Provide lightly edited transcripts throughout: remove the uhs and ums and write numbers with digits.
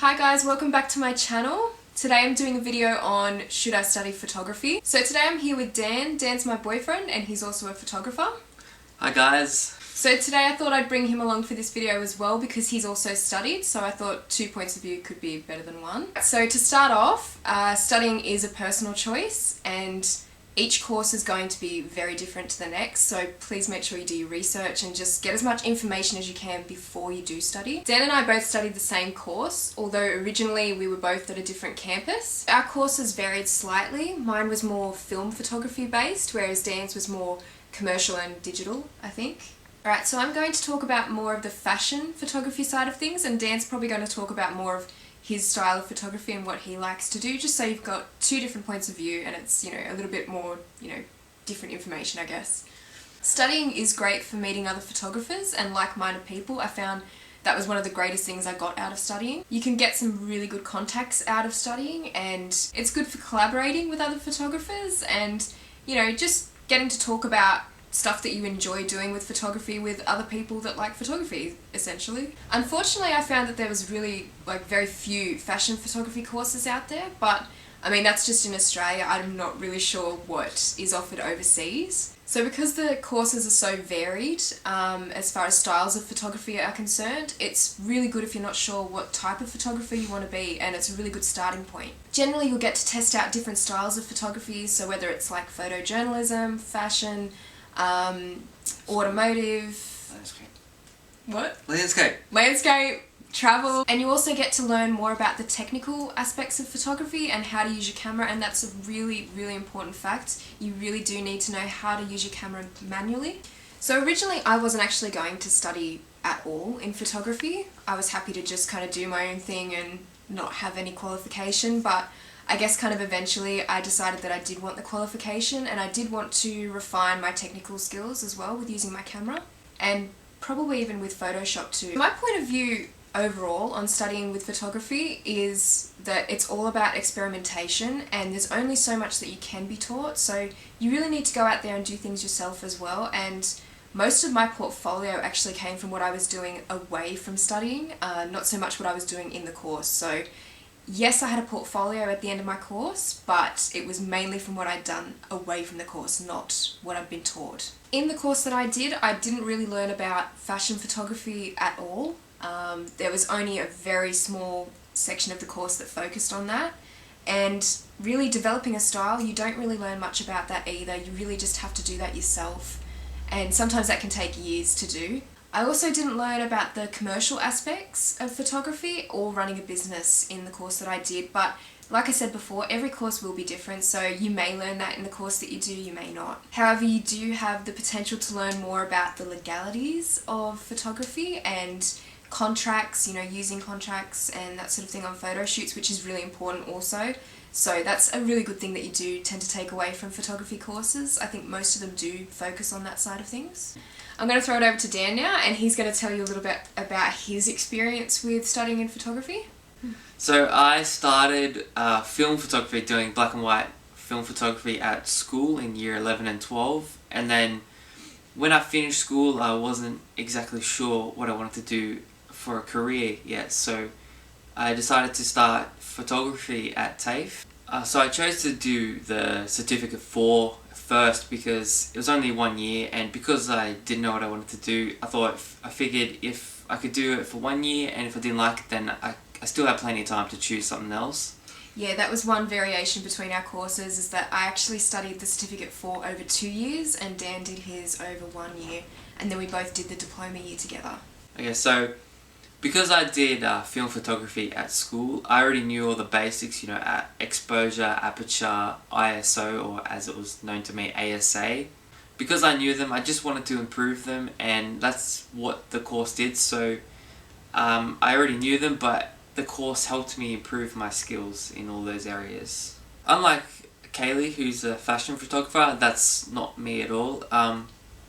Hi guys, welcome back to my channel. Today I'm doing a video on should I study photography. So today I'm here with Dan. Dan's my boyfriend and he's also a photographer. Hi guys. So today I thought I'd bring him along for this video as well because he's also studied, so I thought 2 points of view could be better than one. So to start off, studying is a personal choice and each course is going to be very different to the next, so please make sure you do your research and just get as much information as you can before you do study. Dan and I both studied the same course, although originally we were both at a different campus. Our courses varied slightly. Mine was more film photography based, whereas Dan's was more commercial and digital, I think. Alright, so I'm going to talk about more of the fashion photography side of things, and Dan's probably going to talk about more of his style of photography and what he likes to do, just so you've got 2 different points of view and it's, a little bit more, different information, I guess. Studying is great for meeting other photographers and like-minded people. I found that was one of the greatest things I got out of studying. You can get some really good contacts out of studying, and it's good for collaborating with other photographers and, just getting to talk about stuff that you enjoy doing with photography with other people that like photography, essentially. Unfortunately, I found that there was really very few fashion photography courses out there, but I mean that's just in Australia. I'm not really sure what is offered overseas. So because the courses are so varied as far as styles of photography are concerned, it's really good if you're not sure what type of photographer you want to be, and it's a really good starting point. Generally you'll get to test out different styles of photography, so whether it's like photojournalism, fashion, automotive... Landscape. What? Landscape, travel, and you also get to learn more about the technical aspects of photography and how to use your camera, and that's a really, really important fact. You really do need to know how to use your camera manually. So originally I wasn't actually going to study at all in photography. I was happy to just kind of do my own thing and not have any qualification, but I guess kind of eventually I decided that I did want the qualification, and I did want to refine my technical skills as well with using my camera, and probably even with Photoshop too. My point of view overall on studying with photography is that it's all about experimentation, and there's only so much that you can be taught, so you really need to go out there and do things yourself as well. And most of my portfolio actually came from what I was doing away from studying, not so much what I was doing in the course. So yes, I had a portfolio at the end of my course, but it was mainly from what I'd done away from the course, not what I'd been taught. In the course that I didn't really learn about fashion photography at all. There was only a very small section of the course that focused on that, and really developing a style, you don't really learn much about that either. You really just have to do that yourself, and sometimes that can take years to do. I also didn't learn about the commercial aspects of photography or running a business in the course that I did, but like I said before, every course will be different, so you may learn that in the course that you do, you may not. However, you do have the potential to learn more about the legalities of photography and contracts, using contracts and that sort of thing on photo shoots, which is really important also. So that's a really good thing that you do tend to take away from photography courses. I think most of them do focus on that side of things. I'm going to throw it over to Dan now, and he's going to tell you a little bit about his experience with studying in photography. So I started film photography, doing black and white film photography at school in year 11 and 12, and then when I finished school I wasn't exactly sure what I wanted to do for a career yet, so I decided to start photography at TAFE. So I chose to do the certificate 4 first because it was only 1 year, and because I didn't know what I wanted to do, I figured if I could do it for 1 year, and if I didn't like it, then I still had plenty of time to choose something else. Yeah, that was one variation between our courses, is that I actually studied the certificate 4 over 2 years and Dan did his over 1 year, and then we both did the diploma year together. Okay, so because I did film photography at school, I already knew all the basics, exposure, aperture, ISO, or as it was known to me, ASA. Because I knew them, I just wanted to improve them, and that's what the course did. So I already knew them, but the course helped me improve my skills in all those areas. Unlike Kaylee, who's a fashion photographer, that's not me at all.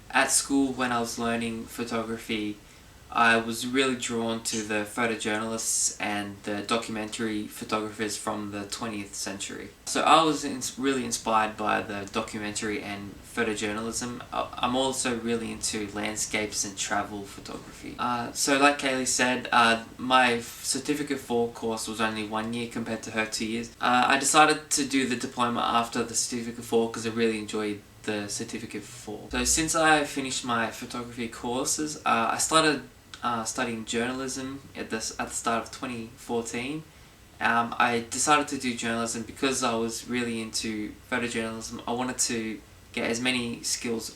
At school, when I was learning photography, I was really drawn to the photojournalists and the documentary photographers from the 20th century. So I was really inspired by the documentary and photojournalism. I'm also really into landscapes and travel photography. So like Kaylee said, my Certificate 4 course was only 1 year compared to her 2 years. I decided to do the diploma after the Certificate 4 because I really enjoyed the Certificate 4. So since I finished my photography courses, I started studying journalism at the start of 2014. I decided to do journalism because I was really into photojournalism. I wanted to get as many skills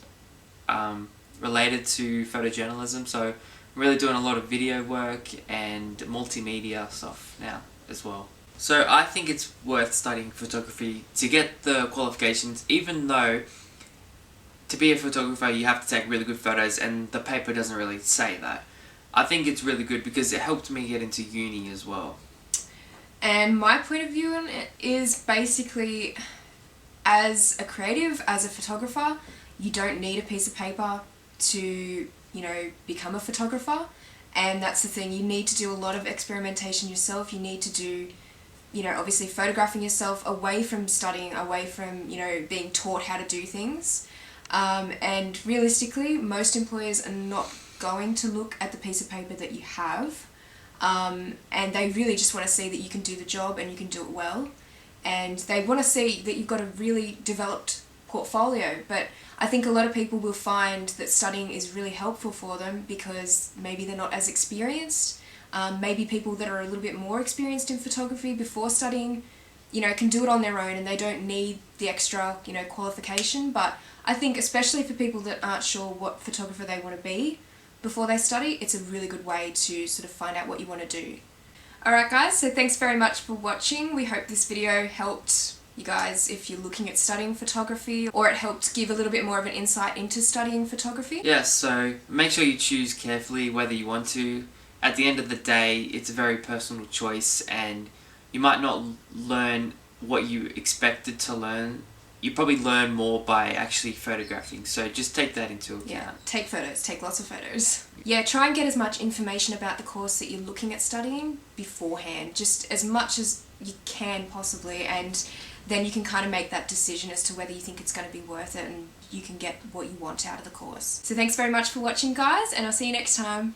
related to photojournalism, so I'm really doing a lot of video work and multimedia stuff now as well. So I think it's worth studying photography to get the qualifications, even though to be a photographer you have to take really good photos and the paper doesn't really say that. I think it's really good because it helped me get into uni as well. And my point of view on it is basically, as a creative, as a photographer, you don't need a piece of paper to, become a photographer. And that's the thing, you need to do a lot of experimentation yourself. You need to do, obviously photographing yourself away from studying, away from, being taught how to do things. And realistically, most employers are not going to look at the piece of paper that you have, and they really just want to see that you can do the job and you can do it well, and they want to see that you've got a really developed portfolio. But I think a lot of people will find that studying is really helpful for them because maybe they're not as experienced. Maybe people that are a little bit more experienced in photography before studying, can do it on their own and they don't need the extra, qualification. But I think especially for people that aren't sure what photographer they want to be before they study, it's a really good way to sort of find out what you want to do. Alright guys, so thanks very much for watching. We hope this video helped you guys if you're looking at studying photography, or it helped give a little bit more of an insight into studying photography. Yeah, so make sure you choose carefully whether you want to. At the end of the day, it's a very personal choice and you might not learn what you expected to learn. You probably learn more by actually photographing, so just take that into account. Yeah, take photos, take lots of photos. Yeah, try and get as much information about the course that you're looking at studying beforehand, just as much as you can possibly, and then you can kind of make that decision as to whether you think it's going to be worth it and you can get what you want out of the course. So thanks very much for watching guys, and I'll see you next time.